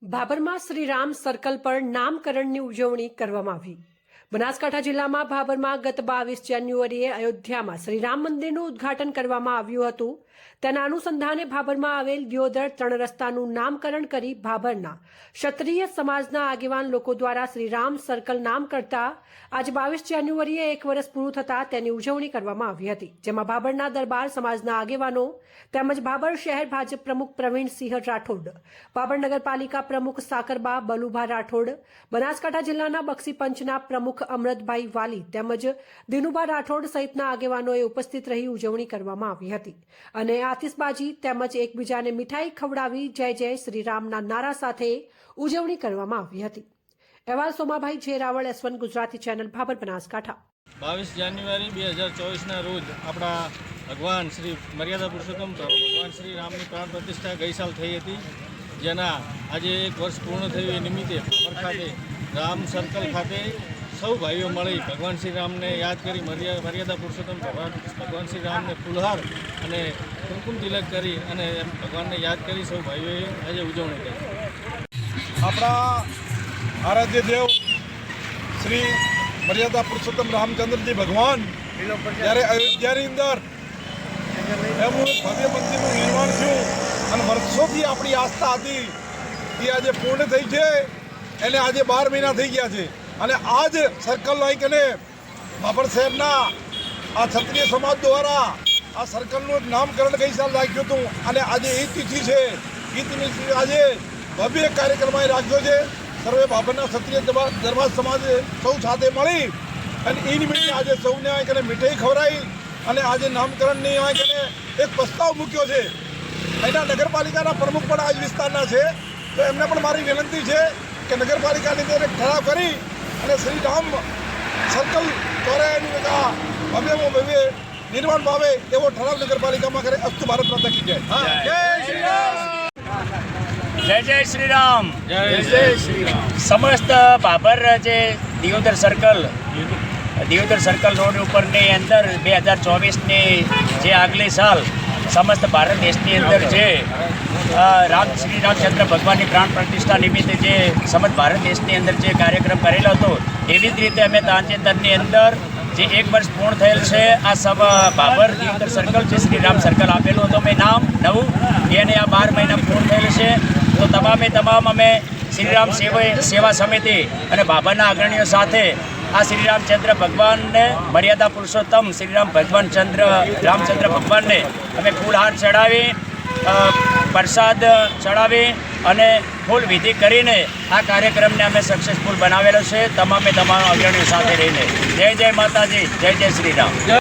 ભાભરમાં Shriram circle પર નામકરણની ઉજવણી કરવામાં આવી। બનાસકાંઠા જિલ્લામાં ભાભરમાં ગત 22 જાન્યુઆરીએ અયોધ્યામાં શ્રીરામ મંદિરનું ઉદ્ઘાટન કરવામાં આવ્યું હતું। તેના અનુસંધાને ભાભરમાં આવેલ દિયોદર 3 રસ્તાનું નામકરણ કરી ભાભરના ક્ષત્રિય સમાજના આગેવાન લોકો દ્વારા શ્રીરામ સર્કલ નામ કરતા આજે 22 જાન્યુઆરીએ 1 વર્ષ પૂરું થતાં તેની ઉજવણી કરવામાં આવી હતી, જેમાં ભાભરના દરબાર સમાજના આગેવાનો તેમજ ભાભર શહેર ભાજપ પ્રમુખ પ્રવીણસિંહ રાઠોડ, ભાભર નગરપાલિકા પ્રમુખ સાકરબા બલુભા રાઠોડ, બનાસકાંઠા જિલ્લાના બક્ષી પંચના પ્રમુખ અમૃતભાઈ વાલી તેમજ દિનુભા રાઠોડ સહિતના આગેવાનોએ ઉપસ્થિત રહી ઉજવણી કરવામાં આવી હતી અને આતિશબાજી તેમજ એકબીજાને મીઠાઈ ખવડાવી જય જય શ્રીરામના નારા સાથે ઉજવણી કરવામાં આવી હતી। અહેવાલ સોમાભાઈ જેરાવળ, S1 ગુજરાતી ચેનલ, ભાભર, બનાસકાંઠા। 22 જાન્યુઆરી 2024ના રોજ આપણા ભગવાન શ્રી મર્યાદા પુરુષોત્તમ ભગવાન શ્રી રામની પ્રાણ પ્રતિષ્ઠા ગઈ સાલ થઈ હતી, જેના આજે 1 વર્ષ પૂર્ણ થયું એ નિમિત્તે ભાભર ખાતે રામ સર્કલ ખાતે સૌ ભાઈઓ મળી ભગવાન શ્રી રામને યાદ કરી મર્યાદા પુરુષોત્તમ ભગવાન શ્રી રામને ફૂલહાર અને કુમકુમ તિલક કરી અને ભગવાનને યાદ કરી સૌ ભાઈઓએ આજે ઉજવણી કરી। આપણા આરાધ્ય દેવ શ્રી મર્યાદા પુરુષોત્તમ રામચંદ્રજી ભગવાન જ્યારે અયોધ્યાની અંદર એમનું ભવ્ય મંદિરનું નિર્માણ થયું અને વર્ષોથી આપણી આસ્થા હતી એ આજે પૂર્ણ થઈ છે। એને આજે 12 મહિના થઈ ગયા છે અને આજ સર્કલ લાઈકને ભાભર શહેરના આ ક્ષત્રિય સમાજ દ્વારા આ સર્કલનું નામકરણ ગઈ સાલ રાખ્યું હતું અને આજે એ તિથિ છે। એ તિથિ આજે ભવ્ય કાર્યક્રમ રાખ્યો છે। સર્વે ભાભરના ક્ષત્રિય દરબાર સમાજે સૌ સાથે મળી અને એ નિમિત્તે આજે સૌને આંકને મીઠાઈ ખવડાવી અને આજે નામકરણની આંકને એક પ્રસ્તાવ મૂક્યો છે। અહીંના નગરપાલિકાના પ્રમુખ પણ આજ વિસ્તારના છે, તો એમને પણ મારી વિનંતી છે કે નગરપાલિકાની અંદર એક ઠરાવ કરી અને શ્રી રામ સર્કલ દ્વારા એનું ભવ્યમાં ભવ્ય નિર્માણ પામે એવો ઠરાવ નગરપાલિકામાં કરે। અસ્તુ ભારત માતા કી જય। જય શ્રી રામ। જય જય શ્રી રામ। જય જય શ્રી રામ। સમસ્ત ભાભર જે દિયોદર સર્કલ રોડ ઉપરની અંદર 2024ની જે આગલી સાલ સમસ્ત ભારત દેશની અંદર જે શ્રી રામચંદ્ર ભગવાનની પ્રાણ પ્રતિષ્ઠા નિમિત્તે જે સમસ્ત ભારત દેશની અંદર જે કાર્યક્રમ કરેલો હતો, એવી જ રીતે અમે તાંજેતરની અંદર જે 1 વર્ષ પૂર્ણ થયેલ છે આ ભાભર દિયોદર સર્કલ જે શ્રીરામ સર્કલ આપેલું હતું મેં નામ નવું, એને આ 12 મહિના પૂર્ણ થયેલ છે। તો તમામ અમે શ્રીરામ સેવા સમિતિ અને ભાભરના અગ્રણીઓ સાથે આ શ્રી રામચંદ્ર ભગવાનને મર્યાદા પુરુષોત્તમ શ્રીરામ રામચંદ્ર ભગવાનને અમે ફૂલહાર ચડાવી, પ્રસાદ ચડાવી અને ફૂલ વિધિ કરીને આ કાર્યક્રમને અમે સક્સેસફુલ બનાવેલો છે તમામ અગ્રણીઓ સાથે રહીને। જય જય માતાજી, જય જય શ્રી રામ।